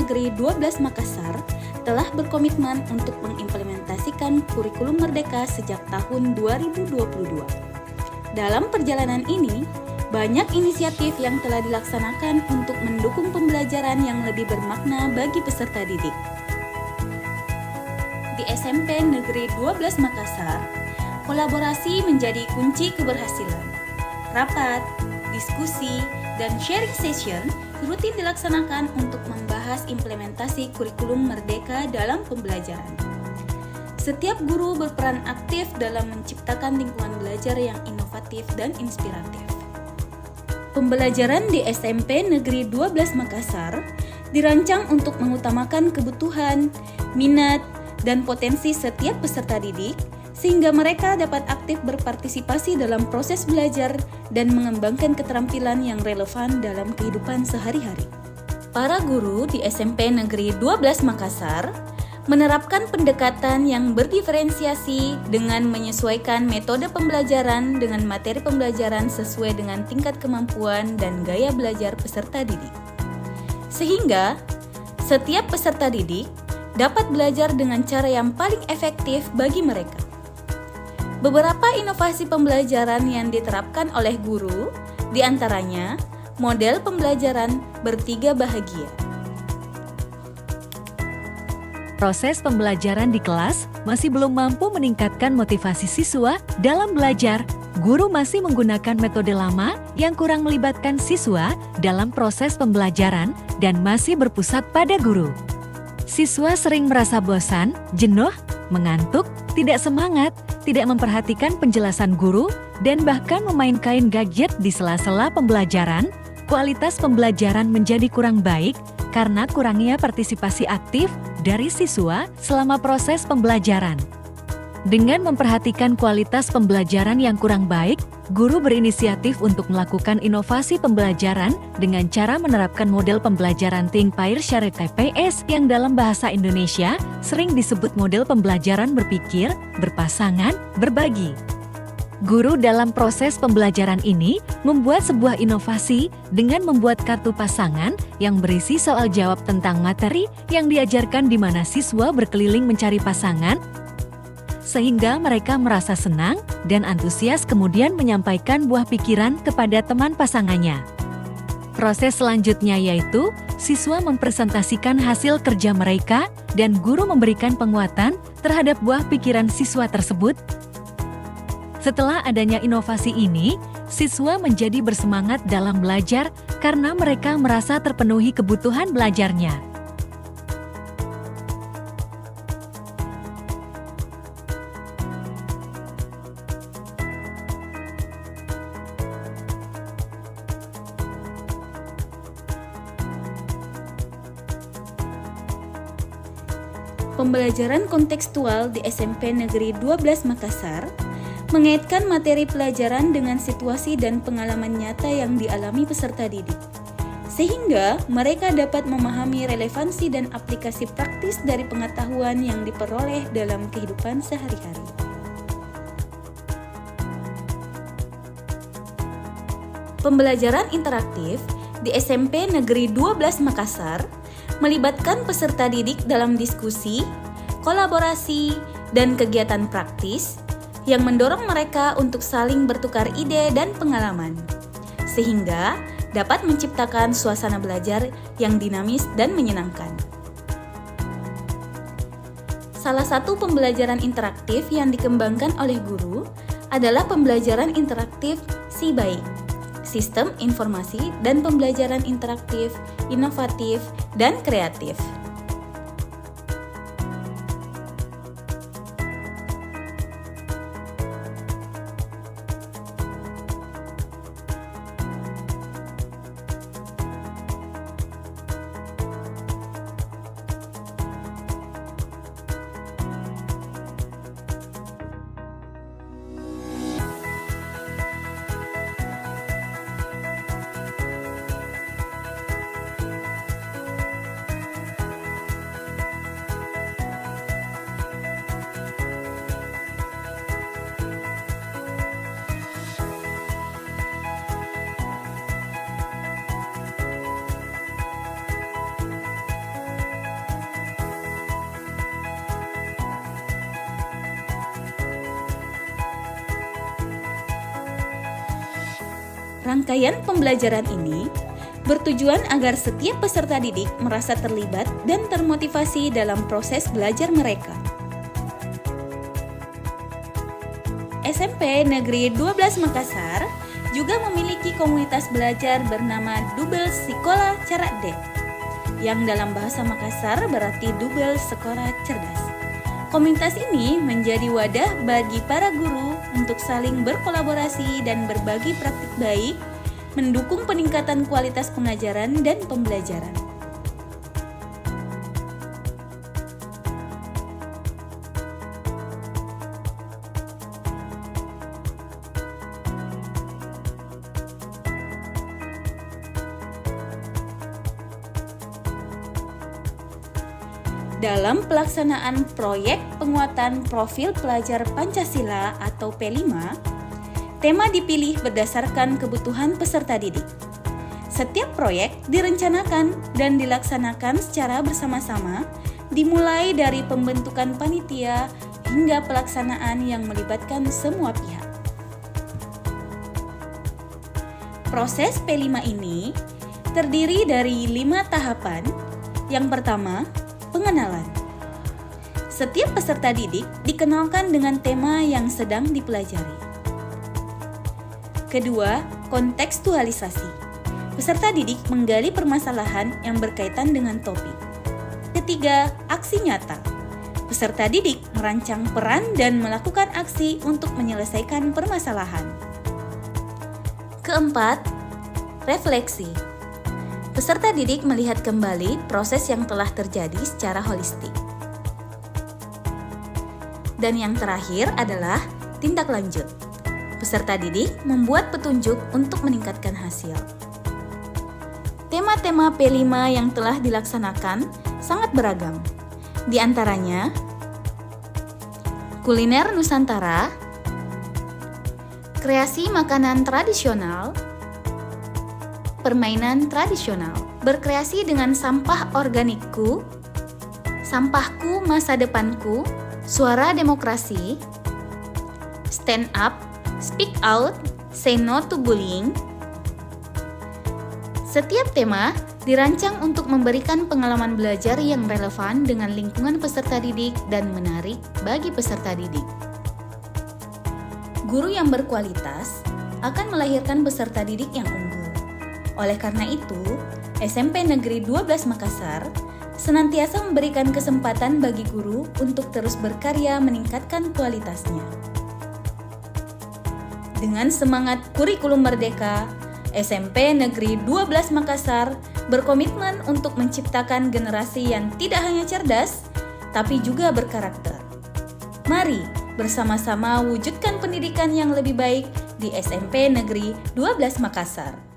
Negeri 12 Makassar telah berkomitmen untuk mengimplementasikan kurikulum Merdeka sejak tahun 2022. Dalam perjalanan ini, banyak inisiatif yang telah dilaksanakan untuk mendukung pembelajaran yang lebih bermakna bagi peserta didik. Di SMP Negeri 12 Makassar, kolaborasi menjadi kunci keberhasilan. Rapat, diskusi, dan sharing session rutin dilaksanakan untuk membahas implementasi kurikulum Merdeka dalam pembelajaran. Setiap guru berperan aktif dalam menciptakan lingkungan belajar yang inovatif dan inspiratif. Pembelajaran di SMP Negeri 12 Makassar dirancang untuk mengutamakan kebutuhan, minat, dan potensi setiap peserta didik, sehingga mereka dapat aktif berpartisipasi dalam proses belajar dan mengembangkan keterampilan yang relevan dalam kehidupan sehari-hari. Para guru di SMP Negeri 12 Makassar menerapkan pendekatan yang berdiferensiasi dengan menyesuaikan metode pembelajaran dengan materi pembelajaran sesuai dengan tingkat kemampuan dan gaya belajar peserta didik. Sehingga, setiap peserta didik dapat belajar dengan cara yang paling efektif bagi mereka. Beberapa inovasi pembelajaran yang diterapkan oleh guru, diantaranya model pembelajaran bertiga bahagia. Proses pembelajaran di kelas masih belum mampu meningkatkan motivasi siswa dalam belajar. Guru masih menggunakan metode lama yang kurang melibatkan siswa dalam proses pembelajaran dan masih berpusat pada guru. Siswa sering merasa bosan, jenuh, mengantuk, tidak semangat, tidak memperhatikan penjelasan guru, dan bahkan memainkan gadget di sela-sela pembelajaran. Kualitas pembelajaran menjadi kurang baik karena kurangnya partisipasi aktif dari siswa selama proses pembelajaran. Dengan memperhatikan kualitas pembelajaran yang kurang baik, guru berinisiatif untuk melakukan inovasi pembelajaran dengan cara menerapkan model pembelajaran Think Pair Share TPS yang dalam bahasa Indonesia sering disebut model pembelajaran berpikir, berpasangan, berbagi. Guru dalam proses pembelajaran ini membuat sebuah inovasi dengan membuat kartu pasangan yang berisi soal jawab tentang materi yang diajarkan di mana siswa berkeliling mencari pasangan, sehingga mereka merasa senang dan antusias kemudian menyampaikan buah pikiran kepada teman pasangannya. Proses selanjutnya yaitu siswa mempresentasikan hasil kerja mereka dan guru memberikan penguatan terhadap buah pikiran siswa tersebut. Setelah adanya inovasi ini, siswa menjadi bersemangat dalam belajar karena mereka merasa terpenuhi kebutuhan belajarnya. Pembelajaran kontekstual di SMP Negeri 12 Makassar mengaitkan materi pelajaran dengan situasi dan pengalaman nyata yang dialami peserta didik, sehingga mereka dapat memahami relevansi dan aplikasi praktis dari pengetahuan yang diperoleh dalam kehidupan sehari-hari. Pembelajaran interaktif di SMP Negeri 12 Makassar melibatkan peserta didik dalam diskusi, kolaborasi, dan kegiatan praktis yang mendorong mereka untuk saling bertukar ide dan pengalaman, sehingga dapat menciptakan suasana belajar yang dinamis dan menyenangkan. Salah satu pembelajaran interaktif yang dikembangkan oleh guru adalah pembelajaran interaktif SIBAIK, Sistem Informasi dan Pembelajaran Interaktif, Inovatif, dan Kreatif. Rangkaian pembelajaran ini bertujuan agar setiap peserta didik merasa terlibat dan termotivasi dalam proses belajar mereka. SMP Negeri 12 Makassar juga memiliki komunitas belajar bernama Dubel Sikola Cerdik, yang dalam bahasa Makassar berarti Dubel Sekolah Cerdas. Komunitas ini menjadi wadah bagi para guru untuk saling berkolaborasi dan berbagi praktik baik, mendukung peningkatan kualitas pengajaran dan pembelajaran. Dalam pelaksanaan proyek penguatan profil pelajar Pancasila atau P5, tema dipilih berdasarkan kebutuhan peserta didik. Setiap proyek direncanakan dan dilaksanakan secara bersama-sama, dimulai dari pembentukan panitia hingga pelaksanaan yang melibatkan semua pihak. Proses P5 ini terdiri dari 5 tahapan. Yang pertama, pengenalan. Setiap peserta didik dikenalkan dengan tema yang sedang dipelajari. Kedua, kontekstualisasi. Peserta didik menggali permasalahan yang berkaitan dengan topik. Ketiga, aksi nyata. Peserta didik merancang peran dan melakukan aksi untuk menyelesaikan permasalahan. Keempat, refleksi. Peserta didik melihat kembali proses yang telah terjadi secara holistik. Dan yang terakhir adalah tindak lanjut. Peserta didik membuat petunjuk untuk meningkatkan hasil. Tema-tema P5 yang telah dilaksanakan sangat beragam. Di antaranya, kuliner Nusantara, kreasi makanan tradisional, permainan tradisional, berkreasi dengan sampah organikku, sampahku masa depanku, suara demokrasi, stand up, speak out, say no to bullying. Setiap tema dirancang untuk memberikan pengalaman belajar yang relevan dengan lingkungan peserta didik dan menarik bagi peserta didik. Guru yang berkualitas akan melahirkan peserta didik yang unggul. Oleh karena itu, SMP Negeri 12 Makassar senantiasa memberikan kesempatan bagi guru untuk terus berkarya meningkatkan kualitasnya. Dengan semangat kurikulum merdeka, SMP Negeri 12 Makassar berkomitmen untuk menciptakan generasi yang tidak hanya cerdas, tapi juga berkarakter. Mari bersama-sama wujudkan pendidikan yang lebih baik di SMP Negeri 12 Makassar.